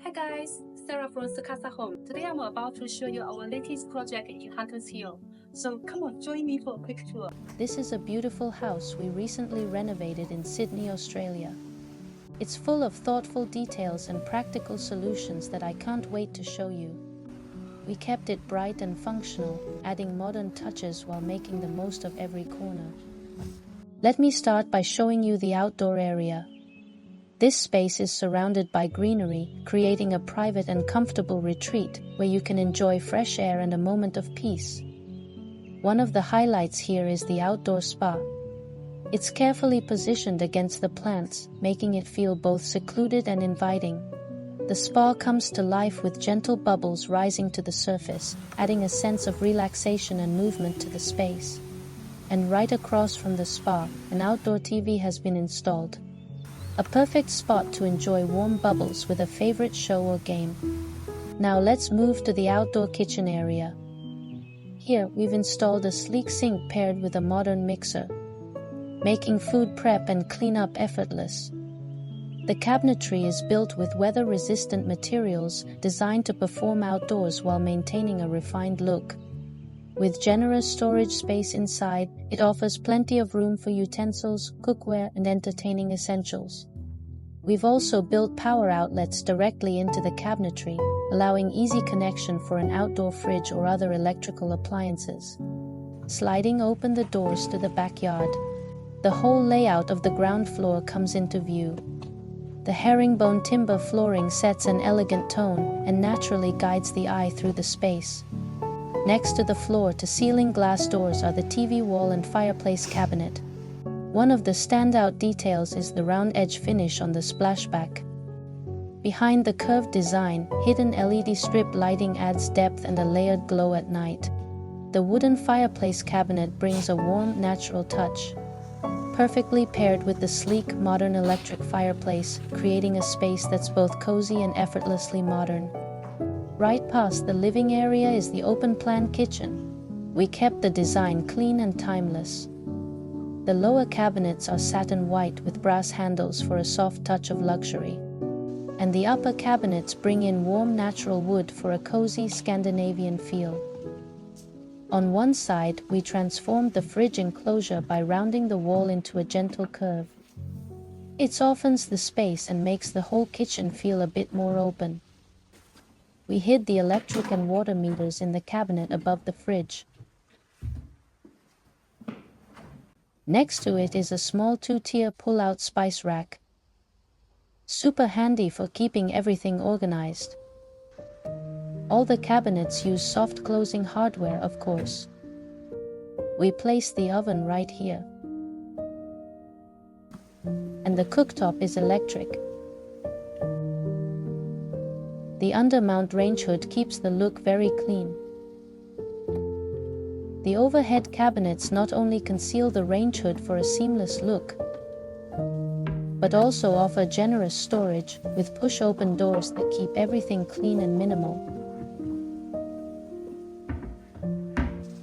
Hi guys, Sarah from Secasa Home. Today I'm about to show you our latest project in Hunters Hill. So come on, join me for a quick tour. This is a beautiful house we recently renovated in Sydney, Australia. It's full of thoughtful details and practical solutions that I can't wait to show you. We kept it bright and functional, adding modern touches while making the most of every corner. Let me start by showing you the outdoor area. This space is surrounded by greenery, creating a private and comfortable retreat where you can enjoy fresh air and a moment of peace. One of the highlights here is the outdoor spa. It's carefully positioned against the plants, making it feel both secluded and inviting. The spa comes to life with gentle bubbles rising to the surface, adding a sense of relaxation and movement to the space. And right across from the spa, an outdoor TV has been installed. A perfect spot to enjoy warm bubbles with a favorite show or game. Now let's move to the outdoor kitchen area. Here, we've installed a sleek sink paired with a modern mixer, making food prep and cleanup effortless. The cabinetry is built with weather-resistant materials designed to perform outdoors while maintaining a refined look. With generous storage space inside, it offers plenty of room for utensils, cookware, and entertaining essentials. We've also built power outlets directly into the cabinetry, allowing easy connection for an outdoor fridge or other electrical appliances. Sliding open the doors to the backyard, the whole layout of the ground floor comes into view. The herringbone timber flooring sets an elegant tone and naturally guides the eye through the space. Next to the floor-to-ceiling glass doors are the TV wall and fireplace cabinet. One of the standout details is the round edge finish on the splashback. Behind the curved design, hidden LED strip lighting adds depth and a layered glow at night. The wooden fireplace cabinet brings a warm, natural touch, perfectly paired with the sleek, modern electric fireplace, creating a space that's both cozy and effortlessly modern. Right past the living area is the open-plan kitchen. We kept the design clean and timeless. The lower cabinets are satin white with brass handles for a soft touch of luxury. And the upper cabinets bring in warm natural wood for a cozy Scandinavian feel. On one side, we transformed the fridge enclosure by rounding the wall into a gentle curve. It softens the space and makes the whole kitchen feel a bit more open. We hid the electric and water meters in the cabinet above the fridge. Next to it is a small two-tier pull-out spice rack. Super handy for keeping everything organized. All the cabinets use soft closing hardware, of course. We placed the oven right here. And the cooktop is electric. The undermount range hood keeps the look very clean. The overhead cabinets not only conceal the range hood for a seamless look, but also offer generous storage with push-open doors that keep everything clean and minimal.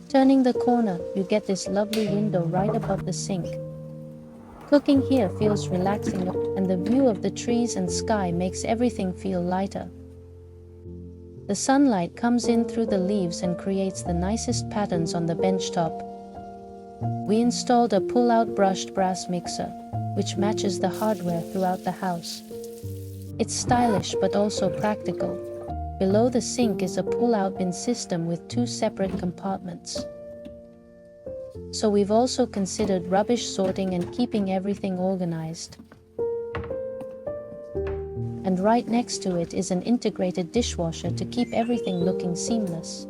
Turning the corner, you get this lovely window right above the sink. Cooking here feels relaxing, and the view of the trees and sky makes everything feel lighter. The sunlight comes in through the leaves and creates the nicest patterns on the benchtop. We installed a pull-out brushed brass mixer, which matches the hardware throughout the house. It's stylish but also practical. Below the sink is a pull-out bin system with two separate compartments. So we've also considered rubbish sorting and keeping everything organized. And right next to it is an integrated dishwasher to keep everything looking seamless.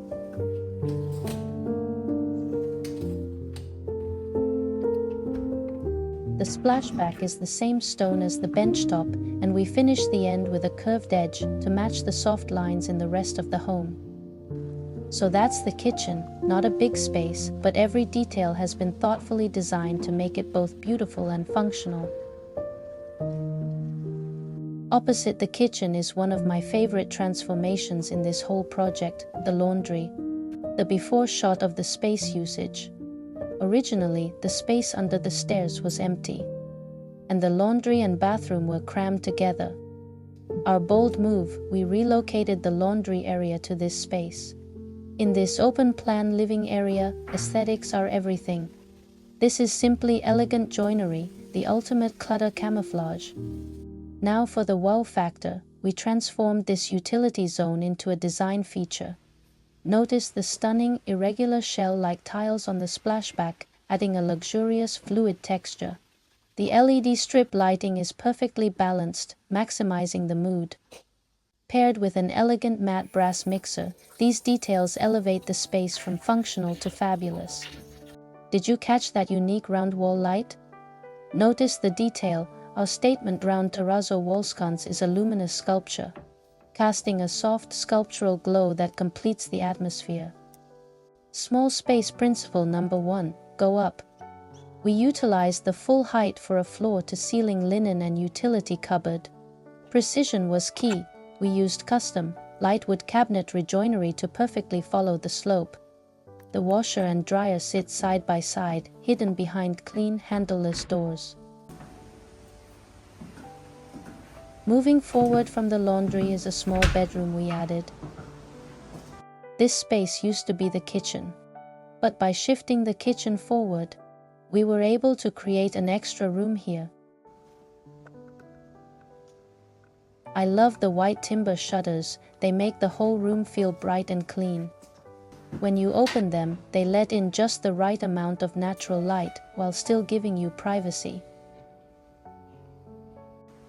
The splashback is the same stone as the benchtop, and we finished the end with a curved edge to match the soft lines in the rest of the home. So that's the kitchen, not a big space, but every detail has been thoughtfully designed to make it both beautiful and functional. Opposite the kitchen is one of my favorite transformations in this whole project, the laundry. The before shot of the space usage. Originally, the space under the stairs was empty, and the laundry and bathroom were crammed together. Our bold move, we relocated the laundry area to this space. In this open-plan living area, aesthetics are everything. This is simply elegant joinery, the ultimate clutter camouflage. Now for the wow factor, we transformed this utility zone into a design feature. Notice the stunning, irregular shell-like tiles on the splashback, adding a luxurious, fluid texture. The LED strip lighting is perfectly balanced, maximizing the mood. Paired with an elegant matte brass mixer, these details elevate the space from functional to fabulous. Did you catch that unique round wall light? Notice the detail. Our statement round terrazzo wall sconce is a luminous sculpture, casting a soft sculptural glow that completes the atmosphere. Small space principle number 1, go up. We utilized the full height for a floor-to-ceiling linen and utility cupboard. Precision was key. We used custom, lightwood cabinet rejoinery to perfectly follow the slope. The washer and dryer sit side by side, hidden behind clean, handleless doors. Moving forward from the laundry is a small bedroom we added. This space used to be the kitchen, but by shifting the kitchen forward, we were able to create an extra room here. I love the white timber shutters. They make the whole room feel bright and clean. When you open them, they let in just the right amount of natural light while still giving you privacy.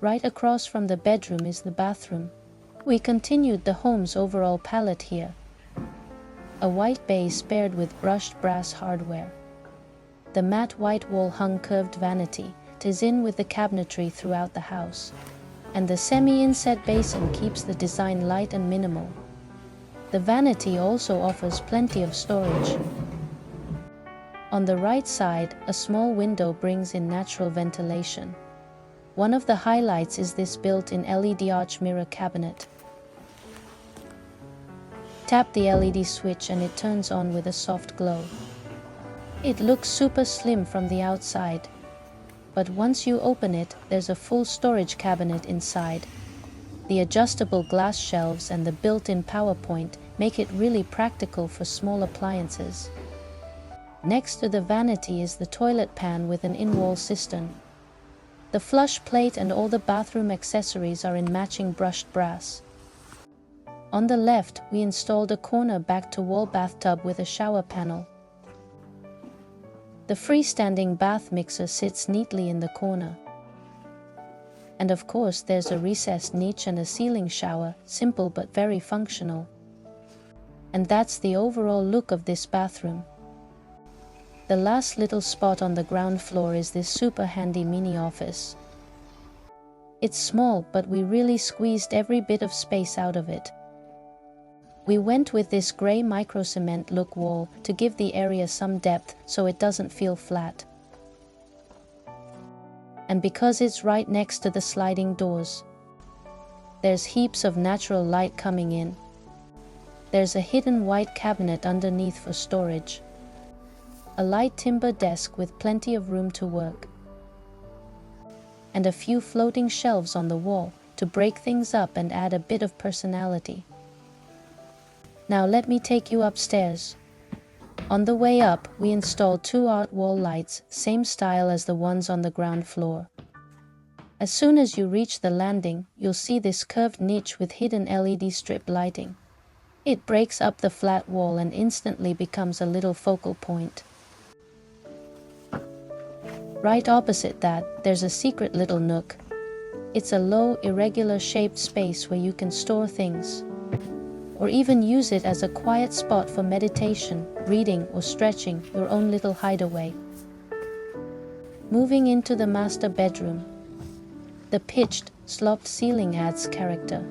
Right across from the bedroom is the bathroom. We continued the home's overall palette here. A white base paired with brushed brass hardware. The matte white wall hung curved vanity ties in with the cabinetry throughout the house. And the semi-inset basin keeps the design light and minimal. The vanity also offers plenty of storage. On the right side, a small window brings in natural ventilation. One of the highlights is this built-in LED arch mirror cabinet. Tap the LED switch and it turns on with a soft glow. It looks super slim from the outside, but once you open it, there's a full storage cabinet inside. The adjustable glass shelves and the built-in power point make it really practical for small appliances. Next to the vanity is the toilet pan with an in-wall cistern. The flush plate and all the bathroom accessories are in matching brushed brass. On the left, we installed a corner back-to-wall bathtub with a shower panel. The freestanding bath mixer sits neatly in the corner. And of course, there's a recessed niche and a ceiling shower, simple but very functional. And that's the overall look of this bathroom. The last little spot on the ground floor is this super handy mini office. It's small, but we really squeezed every bit of space out of it. We went with this grey micro-cement look wall to give the area some depth so it doesn't feel flat. And because it's right next to the sliding doors, there's heaps of natural light coming in. There's a hidden white cabinet underneath for storage. A light timber desk with plenty of room to work. And a few floating shelves on the wall to break things up and add a bit of personality. Now let me take you upstairs. On the way up, we installed 2 art wall lights, same style as the ones on the ground floor. As soon as you reach the landing, you'll see this curved niche with hidden LED strip lighting. It breaks up the flat wall and instantly becomes a little focal point. Right opposite that, there's a secret little nook. It's a low, irregular shaped space where you can store things, or even use it as a quiet spot for meditation, reading, or stretching, your own little hideaway. Moving into the master bedroom, the pitched, sloped ceiling adds character.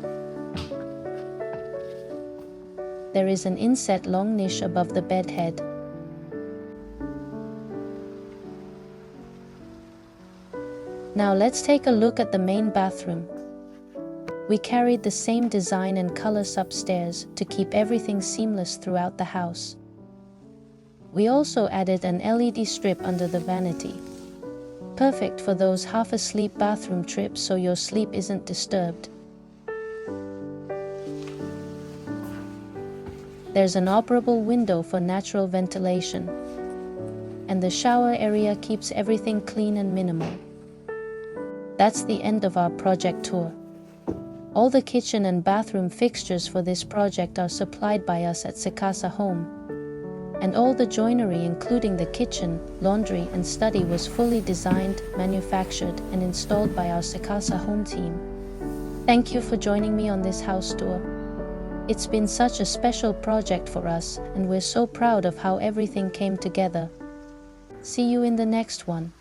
There is an inset long niche above the bed head. Now let's take a look at the main bathroom. We carried the same design and colors upstairs to keep everything seamless throughout the house. We also added an LED strip under the vanity. Perfect for those half-asleep bathroom trips so your sleep isn't disturbed. There's an operable window for natural ventilation. And the shower area keeps everything clean and minimal. That's the end of our project tour. All the kitchen and bathroom fixtures for this project are supplied by us at Secasa Home. And all the joinery, including the kitchen, laundry, and study, was fully designed, manufactured, and installed by our Secasa Home team. Thank you for joining me on this house tour. It's been such a special project for us, and we're so proud of how everything came together. See you in the next one.